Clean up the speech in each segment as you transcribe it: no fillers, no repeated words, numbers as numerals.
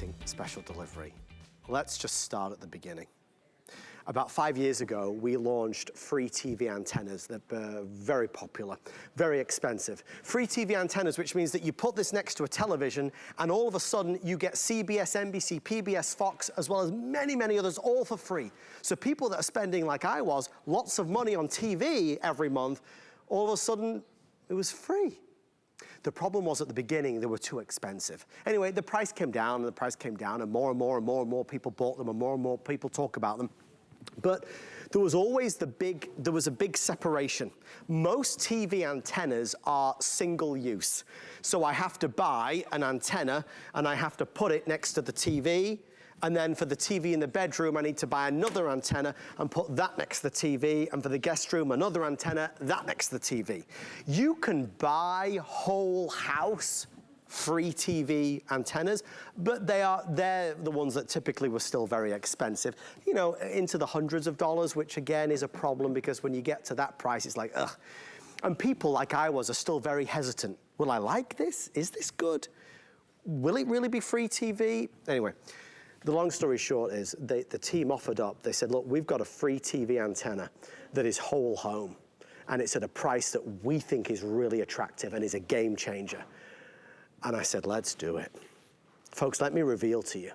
exciting special delivery. Let's just start at the beginning. About 5 years ago, we launched free TV antennas that were very popular, very expensive. Free TV antennas, which means that you put this next to a television and all of a sudden you get CBS, NBC, PBS, Fox, as well as many, many others, all for free. So people that are spending, like I was, lots of money on TV every month, all of a sudden it was free. The problem was at the beginning, they were too expensive. Anyway, the price came down and the price came down and more and more and more and more people bought them and more people talk about them. But there was always a big separation. Most TV antennas are single use. So I have to buy an antenna and I have to put it next to the TV. And then for the TV in the bedroom, I need to buy another antenna and put that next to the TV. And for the guest room, another antenna, that next to the TV. You can buy whole house free TV antennas, but they're the ones that typically were still very expensive, you know, into the hundreds of dollars, which again is a problem because when you get to that price, it's like, ugh. And people like I was are still very hesitant. Will I like this? Is this good? Will it really be free TV? Anyway, the long story short is the team offered up. They said, look, we've got a free TV antenna that is whole home, and it's at a price that we think is really attractive and is a game changer. And I said, let's do it. Folks, let me reveal to you.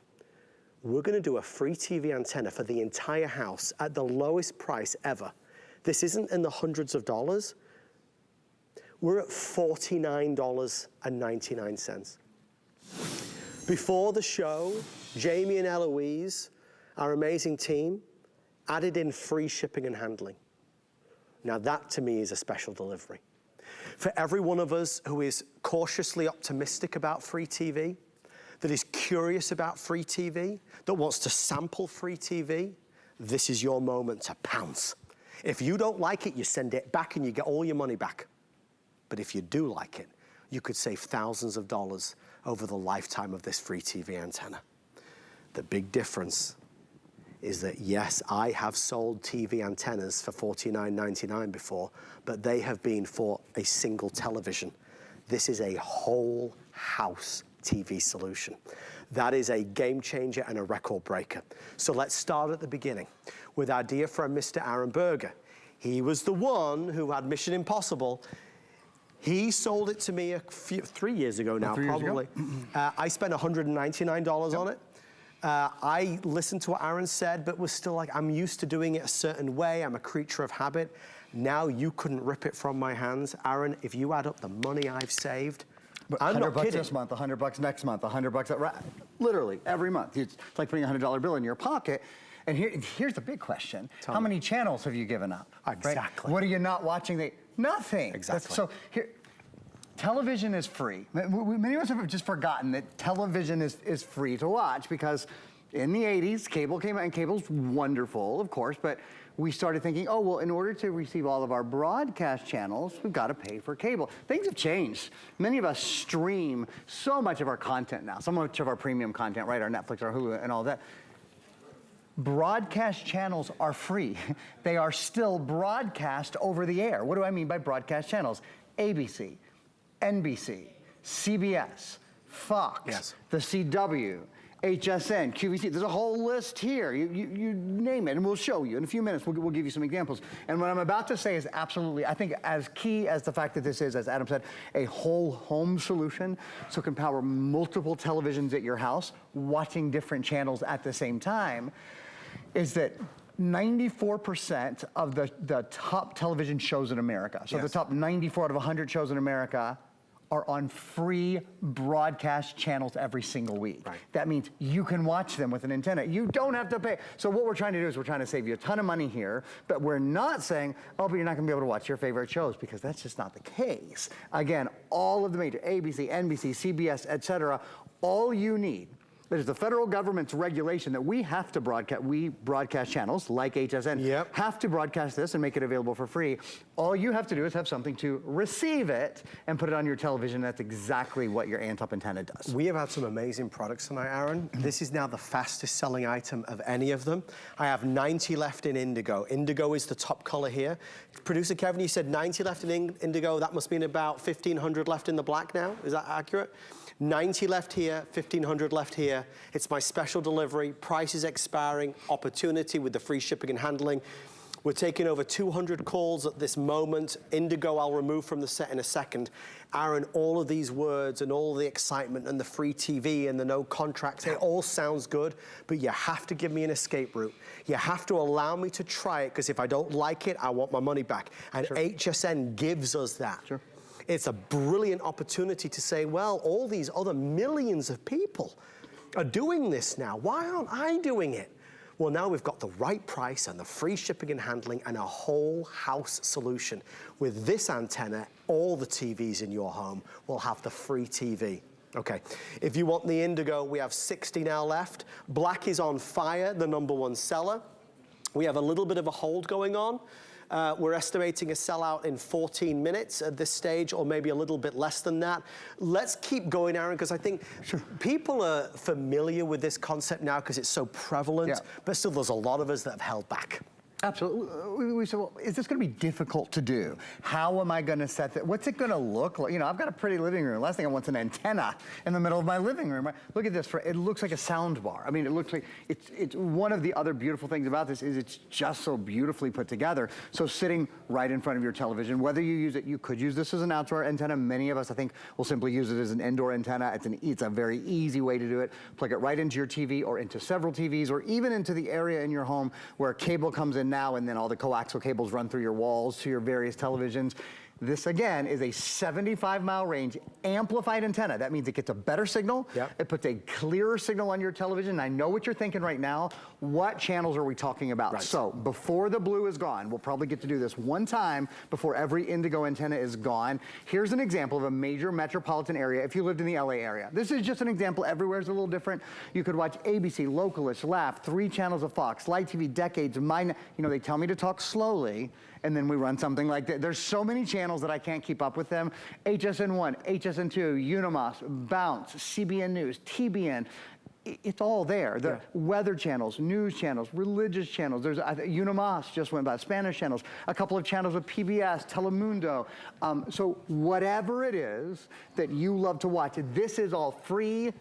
We're gonna do a free TV antenna for the entire house at the lowest price ever. This isn't in the hundreds of dollars. We're at $49.99. Before the show, Jamie and Eloise, our amazing team, added in free shipping and handling. Now that to me is a special delivery. For every one of us who is cautiously optimistic about free TV, that is curious about free TV, that wants to sample free TV, this is your moment to pounce. If you don't like it, you send it back and you get all your money back. But if you do like it, you could save thousands of dollars over the lifetime of this free TV antenna. The big difference is that, yes, I have sold TV antennas for $49.99 before, but they have been for a single television. This is a whole house TV solution. That is a game changer and a record breaker. So let's start at the beginning with our dear friend, Mr. Aaron Berger. He was the one who had Mission Impossible. He sold it to me 3 years ago now, probably. I spent $199 on it. I listened to what Aaron said, but was still like, I'm used to doing it a certain way. I'm a creature of habit. Now you couldn't rip it from my hands. Aaron, if you add up the money I've saved, but I'm not kidding. $100 this month, $100 next month, $100 literally every month. It's like putting a $100 bill in your pocket. And here's the big question. How many channels have you given up? Exactly. Right? What are you not watching? Nothing. Exactly. So here, television is free. Many of us have just forgotten that television is free to watch because in the 80s, cable came out, and cable's wonderful, of course, but we started thinking, oh, well, in order to receive all of our broadcast channels, we've got to pay for cable. Things have changed. Many of us stream so much of our content now, so much of our premium content, right, our Netflix, our Hulu, and all that. Broadcast channels are free. They are still broadcast over the air. What do I mean by broadcast channels? ABC, NBC, CBS, Fox, yes, the CW, HSN, QVC. There's a whole list here. You name it, and we'll show you in a few minutes. We'll give you some examples. And what I'm about to say is absolutely, I think, as key as the fact that this is, as Adam said, a whole home solution, so it can power multiple televisions at your house, watching different channels at the same time, is that 94% of the top television shows in America, so the top 94 out of 100 shows in America are on free broadcast channels every single week. Right. That means you can watch them with an antenna. You don't have to pay. So what we're trying to do is we're trying to save you a ton of money here, but we're not saying, oh, but you're not gonna be able to watch your favorite shows, because that's just not the case. Again, all of the major, ABC, NBC, CBS, et cetera, all you need, there's the federal government's regulation that we have to broadcast, we broadcast channels like HSN have to broadcast this and make it available for free. All you have to do is have something to receive it and put it on your television. That's exactly what your Antop antenna does. We have had some amazing products tonight, Aaron. This is now the fastest selling item of any of them. I have 90 left in indigo. Indigo is the top color here. Producer Kevin, you said 90 left in indigo. That must mean about 1,500 left in the black now. Is that accurate? 90 left here, 1,500 left here. It's my special delivery, price is expiring, opportunity with the free shipping and handling. We're taking over 200 calls at this moment. Indigo I'll remove from the set in a second. Aaron, all of these words and all the excitement and the free TV and the no contracts, it all sounds good, but you have to give me an escape route. You have to allow me to try it, because if I don't like it, I want my money back. And HSN gives us that. It's a brilliant opportunity to say, well, all these other millions of people are doing this now. Why aren't I doing it? Well, now we've got the right price and the free shipping and handling and a whole house solution. With this antenna, all the TVs in your home will have the free TV. Okay, if you want the indigo, we have 60 now left. Black is on fire, the #1 seller. We have a little bit of a hold going on. We're estimating a sellout in 14 minutes at this stage, or maybe a little bit less than that. Let's keep going, Aaron, because I think people are familiar with this concept now because it's so prevalent, but still there's a lot of us that have held back. Absolutely. We said, well, is this going to be difficult to do? How am I going to set that? What's it going to look like? You know, I've got a pretty living room. Last thing I want is an antenna in the middle of my living room. Right? Look at this. It looks like a sound bar. I mean, it looks like it's one of the other beautiful things about this is it's just so beautifully put together. So sitting right in front of your television, whether you use it, you could use this as an outdoor antenna. Many of us, I think, will simply use it as an indoor antenna. It's a very easy way to do it. Plug it right into your TV or into several TVs or even into the area in your home where a cable comes in now, and then all the coaxial cables run through your walls to your various televisions. This, again, is a 75-mile range amplified antenna. That means it gets a better signal. It puts a clearer signal on your television. I know what you're thinking right now. What channels are we talking about? So before the blue is gone, we'll probably get to do this one time before every indigo antenna is gone. Here's an example of a major metropolitan area if you lived in the LA area. This is just an example. Everywhere is a little different. You could watch ABC, Localist, Laugh, 3 channels of Fox, Light TV, Decades, Mine. You know, they tell me to talk slowly, and then we run something like that. There's so many channels that I can't keep up with them. HSN1, HSN2, Unimos, Bounce, CBN News, TBN. It's all there. The weather channels, news channels, religious channels. There's Unimos just went by, Spanish channels, a couple of channels of PBS, Telemundo. So whatever it is that you love to watch, this is all free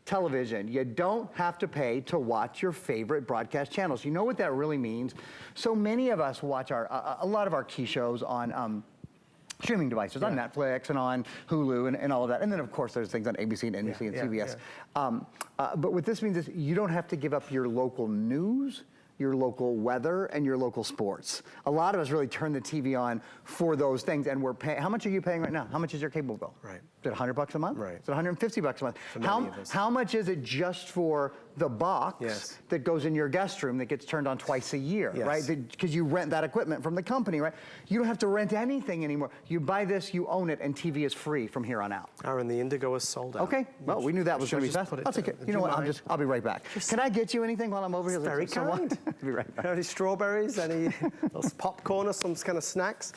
television. You don't have to pay to watch your favorite broadcast channels. You know what that really means? So many of us watch a lot of our key shows on streaming devices, on Netflix and on Hulu and all of that. And then, of course, there's things on ABC and NBC and CBS. But what this means is you don't have to give up your local news, your local weather, and your local sports. A lot of us really turn the TV on for those things, and we're paying. How much are you paying right now? How much is your cable bill? Is it $100 a month? Is it $150 a month? How much is it just for the box that goes in your guest room that gets turned on twice a year, right? Because you rent that equipment from the company, right? You don't have to rent anything anymore. You buy this, you own it, and TV is free from here on out. Aaron, the indigo is sold out. Okay, well, we knew that was going to be fast. I'll take it. You know what, I'll be right back. Can I get you anything while I'm over here? Very kind. I'll be right back. Any strawberries, any popcorn or some kind of snacks?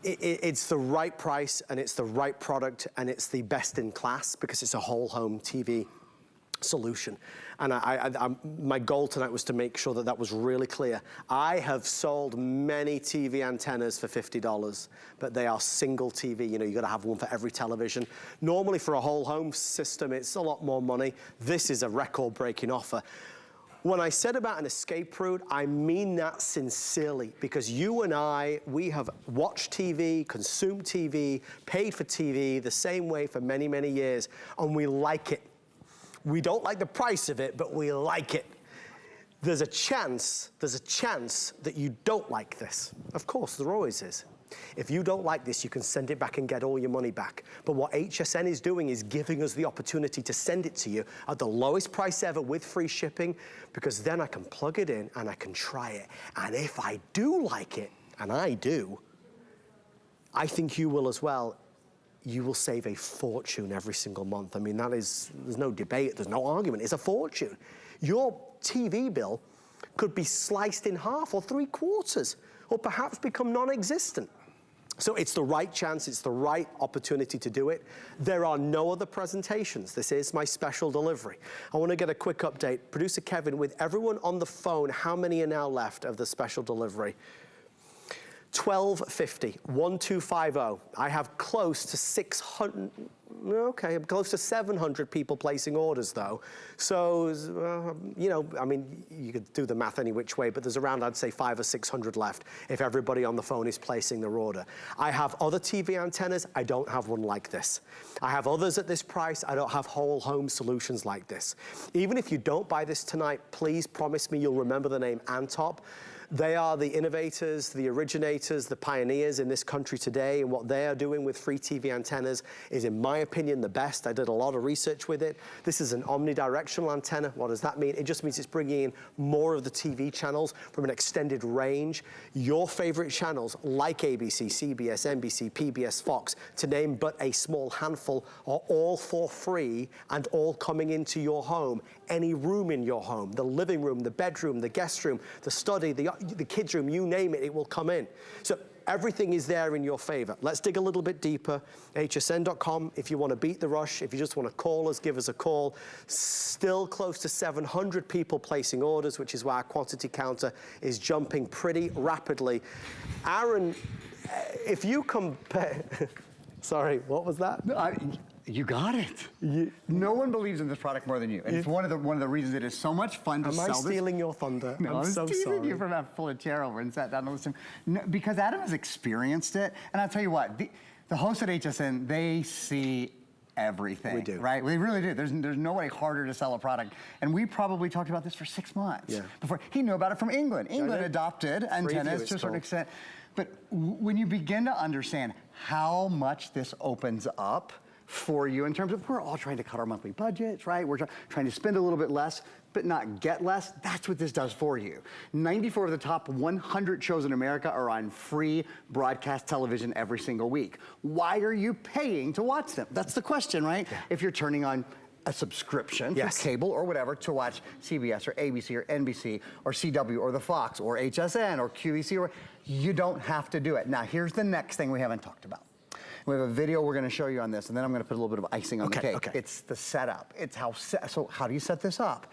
It's the right price, and it's the right product, and it's the best in class because it's a whole home TV solution. And my goal tonight was to make sure that that was really clear. I have sold many TV antennas for $50, but they are single TV. You know, you got to have one for every television. Normally for a whole home system, it's a lot more money. This is a record-breaking offer. When I said about an escape route, I mean that sincerely, because you and I, we have watched TV, consumed TV, paid for TV the same way for many, many years, and we like it. We don't like the price of it, but we like it. There's a chance that you don't like this. Of course, there always is. If you don't like this, you can send it back and get all your money back. But what HSN is doing is giving us the opportunity to send it to you at the lowest price ever with free shipping, because then I can plug it in and I can try it. And if I do like it, and I do, I think you will as well, you will save a fortune every single month. I mean, there's no debate, there's no argument, it's a fortune. Your TV bill could be sliced in half or 3/4, or perhaps become non-existent. So it's the right chance, it's the right opportunity to do it. There are no other presentations. This is my special delivery. I want to get a quick update. Producer Kevin, with everyone on the phone, how many are now left of the special delivery? 1250, 1250. I have close to 600, okay, close to 700 people placing orders though. So, you know, I mean, you could do the math any which way, but there's around, I'd say 500 or 600 left if everybody on the phone is placing their order. I have other TV antennas, I don't have one like this. I have others at this price, I don't have whole home solutions like this. Even if you don't buy this tonight, please promise me you'll remember the name Antop. They are the innovators, the originators, the pioneers in this country today, and what they are doing with free TV antennas is, in my opinion, the best. I did a lot of research with it. This is an omnidirectional antenna. What does that mean? It just means it's bringing in more of the TV channels from an extended range. Your favorite channels like ABC, CBS, NBC, PBS, Fox, to name but a small handful, are all for free and all coming into your home. Any room in your home, the living room, the bedroom, the guest room, the study, the kids' room, you name it, it will come in. So everything is there in your favor. Let's dig a little bit deeper. hsn.com if you want to beat the rush. If you just want to call us, give us a call. Still close to 700 people placing orders, which is why our quantity counter is jumping pretty rapidly. Aaron, if you compare... Sorry, what was that? You got it. No one believes in this product more than you. And it's one of the reasons it is so much fun to sell this. Am I stealing your thunder? No, I'm so sorry. You from that full chair over and sat down and listened. No, because Adam has experienced it. And I'll tell you what, the hosts at HSN, they see everything. We do. Right? We really do. There's no way harder to sell a product. And we probably talked about this for 6 months. Before he knew about it from England. England adopted antennas to a certain extent. But when you begin to understand how much this opens up for you in terms of, we're all trying to cut our monthly budgets, right? We're trying to spend a little bit less, but not get less. That's what this does for you. 94 of the top 100 shows in America are on free broadcast television every single week. Why are you paying to watch them? That's the question, right? Yeah. If you're turning on a subscription for cable or whatever to watch CBS or ABC or NBC or CW or the Fox or HSN or QVC, or you don't have to do it. Now, here's the next thing we haven't talked about. We have a video we're going to show you on this, and then I'm going to put a little bit of icing on the cake. It's the setup. It's so how do you set this up?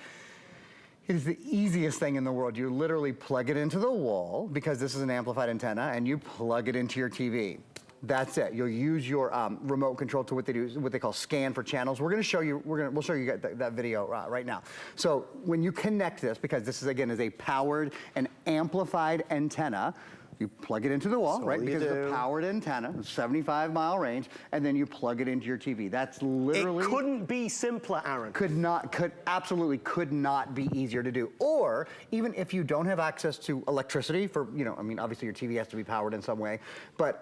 It is the easiest thing in the world. You literally plug it into the wall, because this is an amplified antenna, and you plug it into your TV. That's it. You'll use your remote control to what they call scan for channels. We're going to show you. We'll show you that video right now. So when you connect this, because this is again a powered and amplified antenna, you plug it into the wall, right? Because it's a powered antenna, 75-mile range, and then you plug it into your TV. That's literally... It couldn't be simpler, Aaron. Absolutely could not be easier to do. Or even if you don't have access to electricity for, you know, I mean, obviously your TV has to be powered in some way, but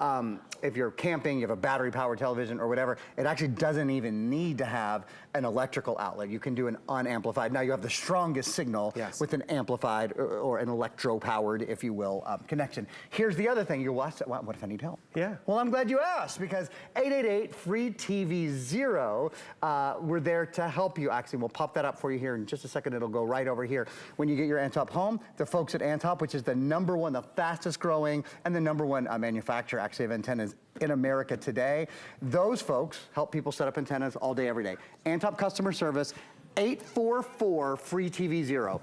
if you're camping, you have a battery-powered television or whatever, it actually doesn't even need to have an electrical outlet. You can do an unamplified. Now you have the strongest signal with an amplified or an electro-powered, if you will, connection. Here's the other thing. You watch it. What if I need help? Yeah. Well, I'm glad you asked, because 888-FREE-TV-0, we're there to help you. Actually, we'll pop that up for you here in just a second. It'll go right over here. When you get your Antop home, the folks at Antop, which is the #1, the fastest growing, and the #1 manufacturer, actually, of antennas in America today, those folks help people set up antennas all day, every day. Antop customer service, 844-FREE-TV-0.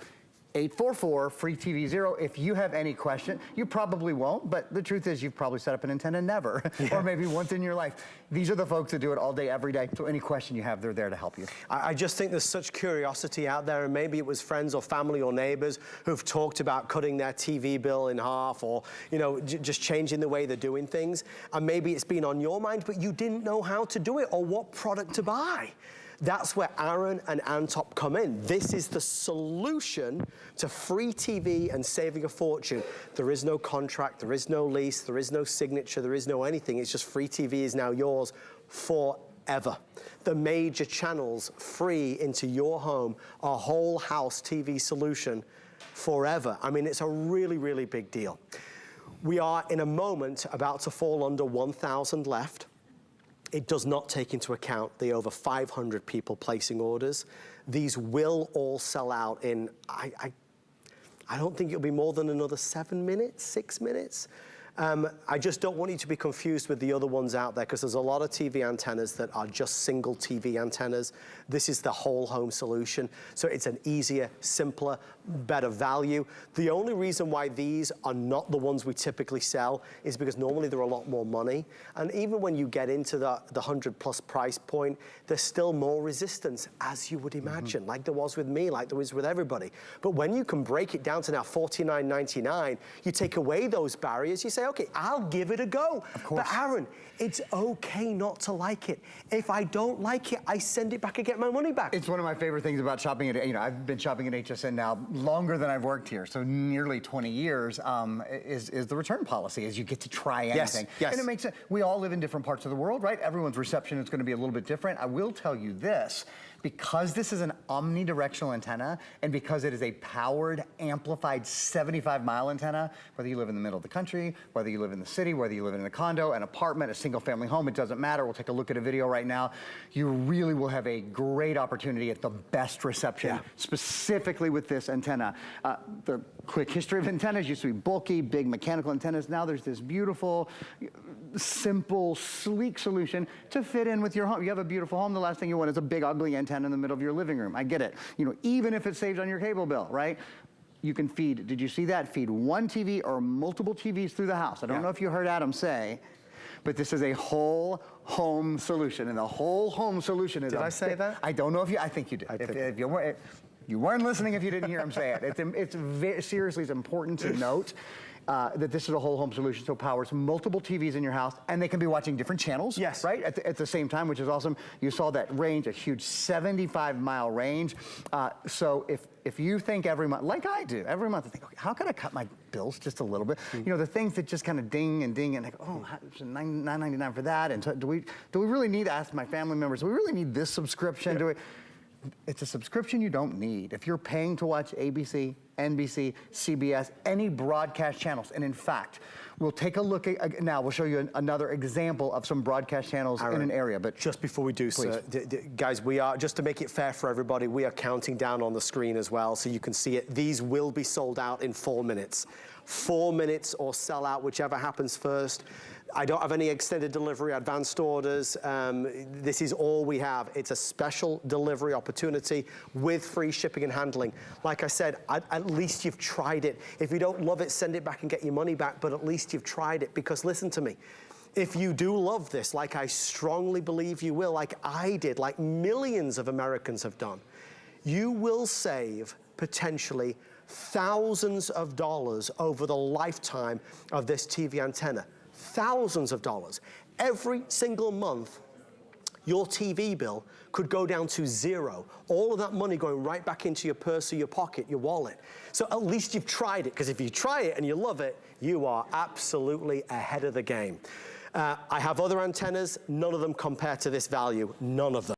844-FREE-TV-0. If you have any question, you probably won't, but the truth is you've probably set up an antenna never, or maybe once in your life. These are the folks that do it all day, every day, so any question you have, they're there to help you. I just think there's such curiosity out there, and maybe it was friends or family or neighbors who've talked about cutting their TV bill in half, or, you know, just changing the way they're doing things, and maybe it's been on your mind, but you didn't know how to do it or what product to buy. That's where Aaron and Antop come in. This is the solution to free TV and saving a fortune. There is no contract, there is no lease, there is no signature, there is no anything. It's just free TV is now yours forever. The major channels free into your home, a whole house TV solution forever. I mean, it's a really, really big deal. We are in a moment about to fall under 1,000 left. It does not take into account the over 500 people placing orders. These will all sell out in, I don't think it'll be more than another 7 minutes, 6 minutes. I just don't want you to be confused with the other ones out there, because there's a lot of TV antennas that are just single TV antennas. This is the whole home solution. So it's an easier, simpler, better value. The only reason why these are not the ones we typically sell is because normally they're a lot more money. And even when you get into the 100+ price point, there's still more resistance, as you would imagine, like there was with me, like there was with everybody. But when you can break it down to now $49.99, you take away those barriers, you say, okay, I'll give it a go. Of course. But Aaron, it's okay not to like it. If I don't like it, I send it back and get my money back. It's one of my favorite things about shopping at, I've been shopping at HSN now longer than I've worked here, so nearly 20 years, is the return policy, is you get to try anything. Yes. And it makes sense. We all live in different parts of the world, right? Everyone's reception is gonna be a little bit different. I will tell you this, because this is an omnidirectional antenna, and because it is a powered, amplified 75-mile antenna, whether you live in the middle of the country, whether you live in the city, whether you live in a condo, an apartment, a single-family home, it doesn't matter. We'll take a look at a video right now. You really will have a great opportunity at the best reception, specifically with this antenna. The quick history of antennas used to be bulky, big mechanical antennas. Now there's this beautiful, simple, sleek solution to fit in with your home. You have a beautiful home, the last thing you want is a big, ugly antenna in the middle of your living room. I get it. Even if it saves on your cable bill, right? You can feed, did you see that? Feed one TV or multiple TVs through the house. I don't know if you heard Adam say, but this is a whole home solution, and the whole home solution is— Did I say that? I don't know if you, I think you did. If you weren't listening if you didn't hear him say it. Seriously, it's important to note that this is a whole home solution, so it powers multiple TVs in your house, and they can be watching different channels, right, at the same time, which is awesome. You saw that range, a huge 75-mile range. So if you think every month, like I do, every month I think, okay, how can I cut my bills just a little bit? The things that just kind of ding and ding, and like, oh, $9.99 for that, and so do we really need to ask my family members, do we really need this subscription? It's a subscription you don't need. If you're paying to watch ABC, NBC, CBS, any broadcast channels, and in fact, we'll take a look at, now we'll show you another example of some broadcast channels in an area, but— Just before we do, sir, guys, we are, just to make it fair for everybody, we are counting down on the screen as well, so you can see it. These will be sold out in 4 minutes. 4 minutes or sell out, whichever happens first. I don't have any extended delivery, advanced orders. This is all we have. It's a special delivery opportunity with free shipping and handling. Like I said, at least you've tried it. If you don't love it, send it back and get your money back, but at least you've tried it, because listen to me. If you do love this, like I strongly believe you will, like I did, like millions of Americans have done, you will save potentially thousands of dollars over the lifetime of this TV antenna. Thousands of dollars. Every single month, your TV bill could go down to zero. All of that money going right back into your purse or your pocket, your wallet. So at least you've tried it, because if you try it and you love it, you are absolutely ahead of the game. I have other antennas. None of them compare to this value. None of them.